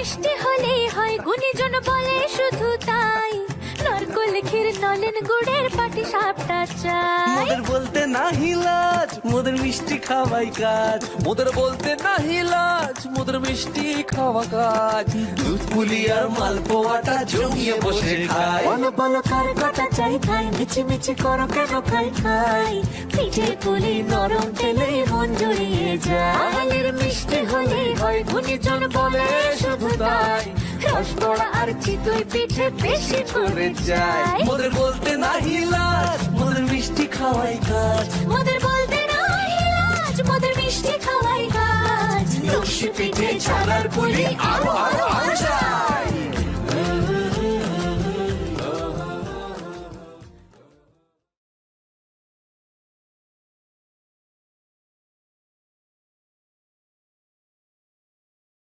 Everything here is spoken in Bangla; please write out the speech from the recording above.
মিষ্টি হলেই হয় গুণীজন বলে শুধু তাই নারকোল ক্ষীর নলেন গুড়ের পাটি সাপটা চাই মোদের বলতে নাহি লাজ মোদের মিষ্টি খাওয়াই কাজ মোদের বলতে নাহি লাজ মোদের মিষ্টি খাওয়া কাজ দুধ পুলি আর মালপোয়াটা জমিয়ে বসে খায় বলো বলো কার কটা চাই খাই মিছি মিছি করো কেন খাই খাই পিঠে পুলি নরম তেলে মন জড়িয়ে যায় বাঙালির মিষ্টি হলেই হয় গুণীজন বলে শুধু তাই রসগোড়া আর চিতই পিঠে বেশি করে যায় মোদের বলতে নাহি লাজ মোদের মিষ্টি খাওয়াই কাজ মোদের বলতে নাই লাজ মোদের মিষ্টি খাওয়াই কাজ লস্যি পিঠে ছানার পুলি আরো